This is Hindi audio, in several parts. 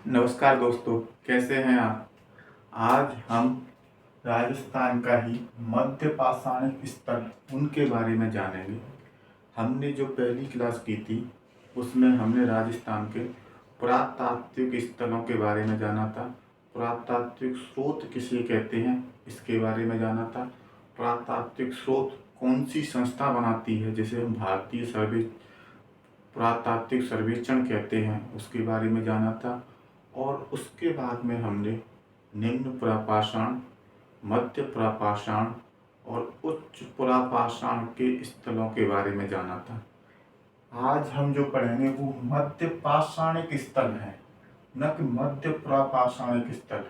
नमस्कार दोस्तों, कैसे हैं आप। आज हम राजस्थान का ही मध्य पाषाणिक स्थल उनके बारे में जानेंगे। हमने जो पहली क्लास की थी उसमें हमने राजस्थान के पुरातात्विक स्थलों के बारे में जाना था। पुरातात्विक स्रोत किसे कहते हैं इसके बारे में जाना था। पुरातात्विक स्रोत कौन सी संस्था बनाती है जिसे हम भारतीय पुरातात्विक सर्वेक्षण कहते हैं उसके बारे में जाना था। और उसके बाद में हमने निम्न पुरापाषाण, मध्य पुरापाषाण और उच्च पुरापाषाण के स्थलों के बारे में जाना था। आज हम जो पढ़ेंगे वो मध्य पाषाणिक स्थल है, न कि मध्य पुरापाषाणिक स्थल।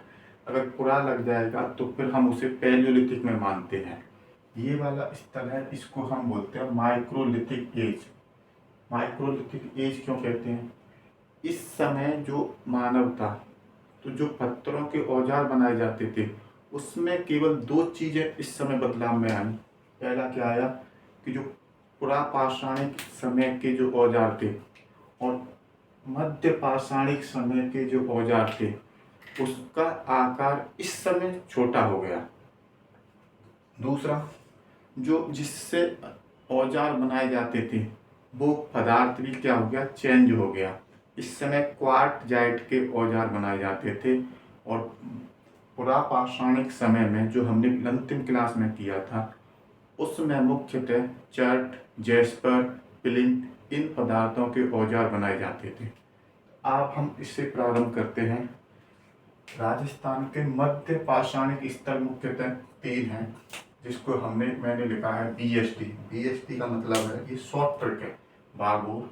अगर पुरा लग जाएगा तो फिर हम उसे पैलियोलिथिक में मानते हैं। ये वाला स्थल है, इसको हम बोलते हैं माइक्रोलिथिक एज। माइक्रोलिथिक एज क्यों कहते हैं? इस समय जो मानव था तो जो पत्थरों के औजार बनाए जाते थे उसमें केवल दो चीज़ें इस समय बदलाव में आई। पहला क्या आया कि जो पुरापाषाणिक समय के जो औजार थे और मध्य पाषाणिक समय के जो औजार थे उसका आकार इस समय छोटा हो गया। दूसरा, जो जिससे औजार बनाए जाते थे वो पदार्थ भी क्या हो गया, चेंज हो गया। इस समय क्वार्टजाइट के औजार बनाए जाते थे और पुरापाषाणिक समय में जो हमने अंतिम क्लास में किया था उसमें मुख्यतः चर्ट, जैस्पर, प्लिंथ इन पदार्थों के औजार बनाए जाते थे। अब हम इससे प्रारंभ करते हैं। राजस्थान के मध्य पाषाणिक स्थल मुख्यतः तीन हैं जिसको मैंने लिखा है BST। BST का मतलब है ये शॉर्ट ट्रिक है, बागोर,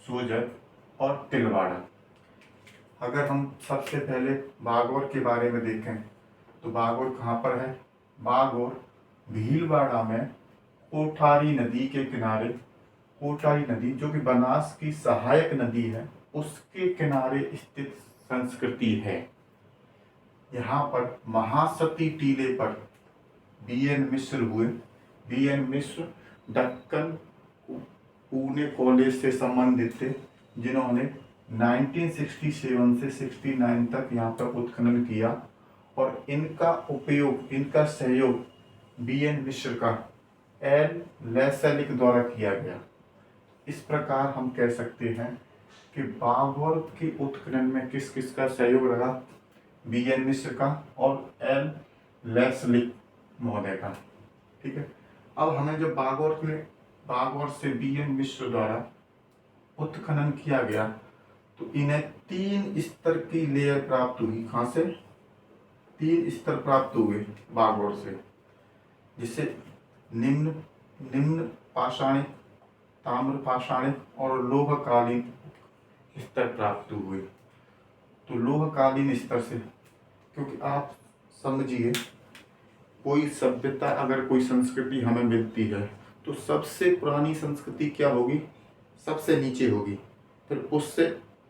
सोजत और तिलवाड़ा। अगर हम सबसे पहले बागोर के बारे में देखें तो बागोर कहाँ पर है? बागोर भीलवाड़ा में कोठारी नदी के किनारे, कोठारी नदी जो कि बनास की सहायक नदी है उसके किनारे स्थित संस्कृति है। यहाँ पर महासती टीले पर BN मिश्र हुए। BN मिश्र दक्कन पुणे कॉलेज से संबंधित थे जिन्होंने 1967 से 69 तक यहाँ पर उत्खनन किया और इनका उपयोग, इनका सहयोग BN मिश्र का L लेसलिक द्वारा किया गया। इस प्रकार हम कह सकते हैं कि बागोर के उत्खनन में किस किस का सहयोग रहा? BN मिश्र का और L लेसलिक महोदय का। ठीक है। अब हमें जब बागोर से BN मिश्र द्वारा उत्खनन किया गया तो इन्हें 3 स्तर की लेयर प्राप्त हुई। कहाँ से? 3 स्तर प्राप्त हुए बागोर से, जिससे निम्न पाषाणिक, ताम्र पाषाणिक और लोहकालीन स्तर प्राप्त हुए। तो लोहकालीन स्तर से, क्योंकि आप समझिए कोई सभ्यता, अगर कोई संस्कृति हमें मिलती है तो सबसे पुरानी संस्कृति क्या होगी? सबसे नीचे होगी, फिर उससे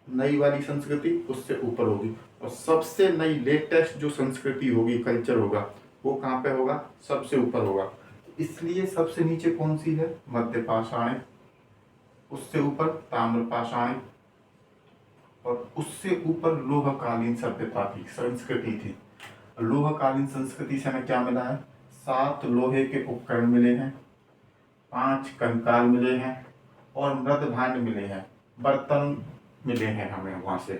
नई वाली संस्कृति उससे ऊपर होगी और सबसे नई लेटेस्ट जो संस्कृति होगी, कल्चर होगा, वो कहाँ पे होगा? सबसे ऊपर होगा। इसलिए सबसे नीचे कौन सी है? मध्य पाषाणिक, उससे ऊपर ताम्र पाषाणिक और उससे ऊपर लोहकालीन सभ्यता थी, संस्कृति थी। लोहकालीन संस्कृति से हमें क्या मिला है? 7 लोहे के उपकरण मिले हैं, 5 कंकाल मिले हैं और मृद भांड मिले हैं, बर्तन मिले हैं हमें वहाँ से।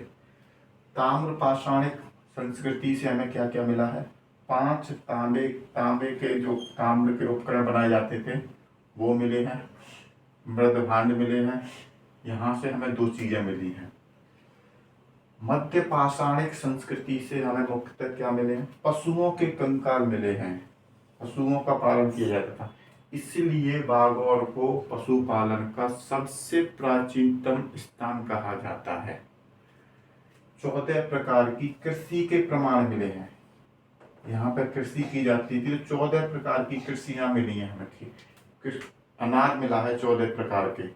ताम्र पाषाणिक संस्कृति से हमें क्या क्या मिला है? 5 तांबे के जो ताम्र के उपकरण बनाए जाते थे वो मिले हैं, मृद भांड मिले हैं। यहाँ से हमें 2 चीज़ें मिली हैं। मध्य पाषाणिक संस्कृति से हमें मुख्यतः क्या मिले हैं? पशुओं के कंकाल मिले हैं। पशुओं का पालन किया जाता था, इसलिए बागोर को पशुपालन का सबसे प्राचीनतम स्थान कहा जाता है। 14 प्रकार की कृषि के प्रमाण मिले हैं। यहाँ पर कृषि की जाती थी, 14 प्रकार की कृषियाँ मिली हैं हमें। अनाज मिला है 14 प्रकार के।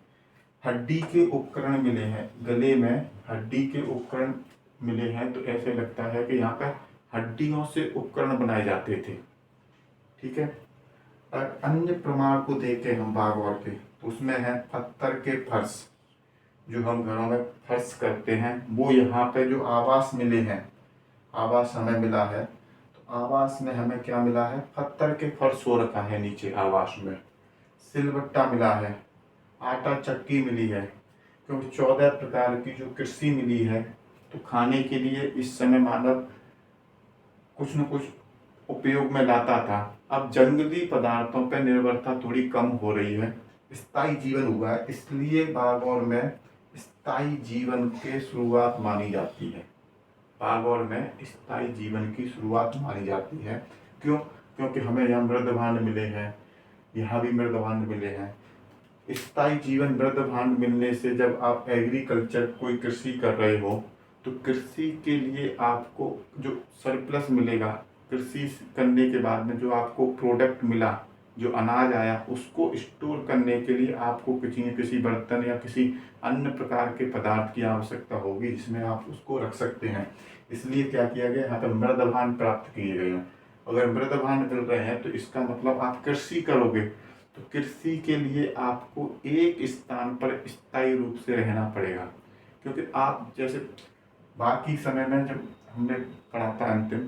हड्डी के उपकरण मिले हैं, गले में हड्डी के उपकरण मिले हैं, तो ऐसे लगता है कि यहाँ पर हड्डियों से उपकरण बनाए जाते थे। ठीक है। और अन्य प्रमाण को देखें हम बागोर के, तो उसमें है पत्थर के फर्श, जो हम घरों में फर्श करते हैं, वो यहाँ पे जो आवास मिले हैं, आवास हमें मिला है, तो आवास में हमें क्या मिला है, पत्थर के फर्श हो रखा है नीचे आवास में, सिलबट्टा मिला है, आटा चक्की मिली है, क्योंकि 14 प्रकार की जो कृषि मिली है। तो खाने के लिए इस समय मानव कुछ न कुछ उपयोग में लाता था। अब जंगली पदार्थों पर निर्भरता थोड़ी कम हो रही है, स्थायी जीवन हुआ है, इसलिए बागौर में स्थायी जीवन की शुरुआत मानी जाती है। बागौर में स्थायी जीवन की शुरुआत मानी जाती है। क्यों? क्योंकि हमें यहाँ मृद भांड मिले हैं, यहाँ भी मृद भांड मिले हैं। स्थायी जीवन मृद भांड मिलने से जब आप एग्रीकल्चर कोई कृषि कर रहे हो, तो कृषि के लिए आपको जो सरप्लस मिलेगा, कृषि करने के बाद में जो आपको प्रोडक्ट मिला, जो अनाज आया, उसको स्टोर करने के लिए आपको किसी न किसी बर्तन या किसी अन्य प्रकार के पदार्थ की आवश्यकता होगी जिसमें आप उसको रख सकते हैं। इसलिए क्या किया गया, यहाँ पर मृद भांड प्राप्त किए गए हैं। अगर मृद भांड मिल रहे हैं तो इसका मतलब आप कृषि करोगे, तो कृषि के लिए आपको एक स्थान पर स्थायी रूप से रहना पड़ेगा। क्योंकि आप जैसे बाकी समय में जब हमने पढ़ा था अंतिम,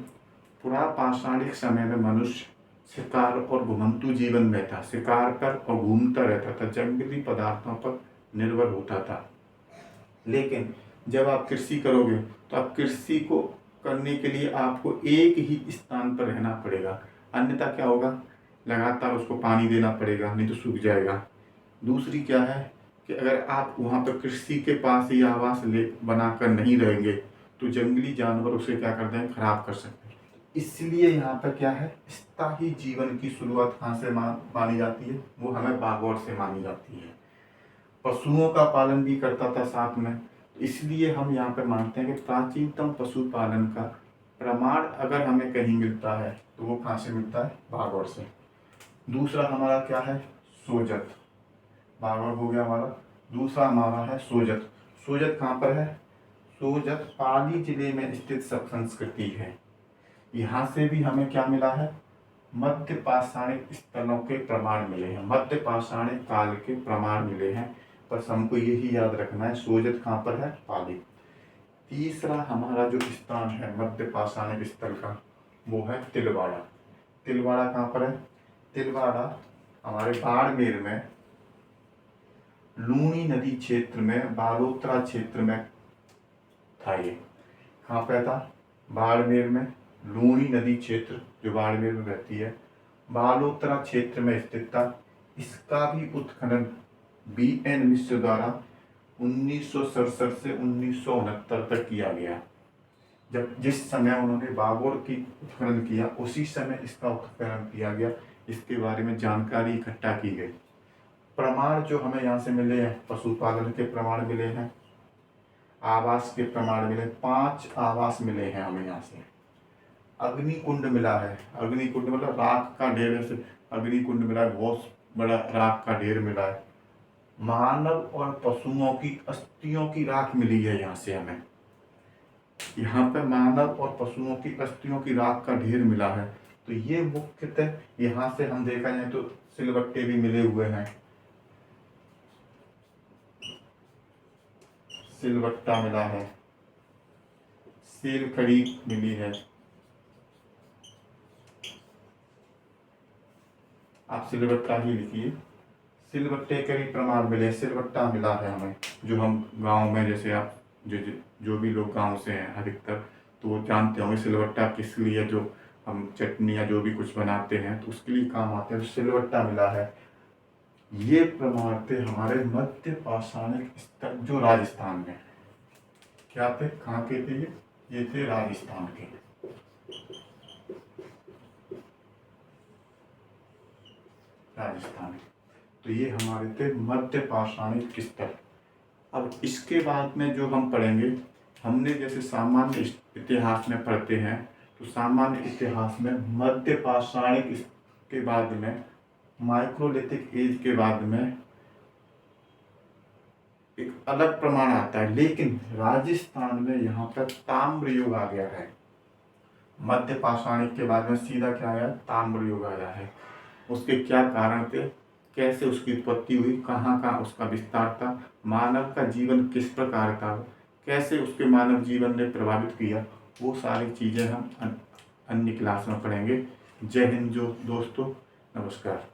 पुरा पाषाणिक समय में मनुष्य शिकार और घुमंतु जीवन में था, शिकार कर और घूमता रहता था, जंगली पदार्थों पर निर्भर होता था। लेकिन जब आप कृषि करोगे तो आप कृषि को करने के लिए आपको एक ही स्थान पर रहना पड़ेगा, अन्यथा क्या होगा, लगातार उसको पानी देना पड़ेगा, नहीं तो सूख जाएगा। दूसरी क्या है कि अगर आप वहाँ पर कृषि के पास ही आवास ले बनाकर नहीं रहेंगे तो जंगली जानवर उसे क्या करते हैं, खराब कर सकते हैं। इसलिए यहाँ पर क्या है, स्थायी जीवन की शुरुआत कहाँ से मानी जाती है, वो हमें बागौर से मानी जाती है। पशुओं का पालन भी करता था साथ में, इसलिए हम यहाँ पे मानते हैं कि प्राचीनतम पशुपालन का प्रमाण अगर हमें कहीं मिलता है तो वो कहाँ से मिलता है, बागौर से। दूसरा हमारा क्या है, सोजत, बागौर हो गया हमारा। दूसरा हमारा है सोजत। सोजत कहाँ पर है, सोजत पाली जिले में स्थित सब संस्कृति है। यहाँ से भी हमें क्या मिला है, मध्य पाषाणिक स्थलों के प्रमाण मिले हैं, मध्य पाषाणिक काल के प्रमाण मिले हैं। बस हमको यही याद रखना है, सोजत कहाँ पर है, पाली। तीसरा हमारा जो स्थान है मध्य पाषाणिक स्थल का, वो है तिलवाड़ा। तिलवाड़ा कहाँ पर है, तिलवाड़ा हमारे बाड़मेर में लूणी नदी क्षेत्र में, बालोतरा क्षेत्र में था। ये कहाँ पे था, बाड़मेर में, लूणी नदी क्षेत्र जो बाड़मेर में रहती है, बालोतरा क्षेत्र में स्थित था। इसका भी उत्खनन BN मिश्र द्वारा 1967 से 1969 तक किया गया। जब जिस समय उन्होंने बागौर की उत्खनन किया, उसी समय इसका उत्खनन किया गया, इसके बारे में जानकारी इकट्ठा की गई। प्रमाण जो हमें यहाँ से मिले हैं, पशुपालन के प्रमाण मिले हैं, आवास के प्रमाण मिले, 5 आवास मिले हैं हमें यहाँ से। अग्निकुंड मिला है, अग्निकुंड मतलब राख का ढेर, से अग्निकुंड मिला है, बहुत बड़ा राख का ढेर मिला है। मानव और पशुओं की अस्थियों की राख मिली है यहाँ से हमें, यहाँ पे मानव और पशुओं की अस्थियों की राख का ढेर मिला है। तो ये मुख्यतः यहाँ से हम देखा जाए तो सिलबट्टे भी मिले हुए हैं, सिलबट्टा मिला है, सील खड़ी मिली है। आप सिलबट्टा ही लिखिए, सिलबट्टे के भी प्रमाण मिले, सिलबट्टा मिला है हमें, जो हम गांव में, जैसे आप जो भी लोग गांव से हैं अधिकतर, तो वो जानते होंगे सिलबट्टा किस लिए, जो हम चटनी या जो भी कुछ बनाते हैं तो उसके लिए काम आते हैं, तो सिलबट्टा मिला है। ये प्रमाण थे हमारे मध्य पाषाणिक स्थल जो राजस्थान में। क्या थे, कहाँ के थे ये थे राजस्थान के। राजस्थान, तो ये हमारे थे मध्य पाषाणिक स्थल। अब इसके बाद में जो हम पढ़ेंगे, हमने जैसे सामान्य इतिहास में पढ़ते हैं, तो सामान्य इतिहास में मध्य पाषाणिक के बाद में, माइक्रोलिथिक एज के बाद में एक अलग प्रमाण आता है, लेकिन राजस्थान में यहाँ पर ताम्र युग आ गया है। मध्य पाषाणिक के बाद में सीधा क्या आया, ताम्र युग आया है। उसके क्या कारण थे, कैसे उसकी उत्पत्ति हुई, कहाँ कहाँ उसका विस्तार था, मानव का जीवन किस प्रकार था, कैसे उसके मानव जीवन ने प्रभावित किया, वो सारी चीज़ें हम अन्य क्लास में पढ़ेंगे। जय हिंद जो दोस्तों, नमस्कार।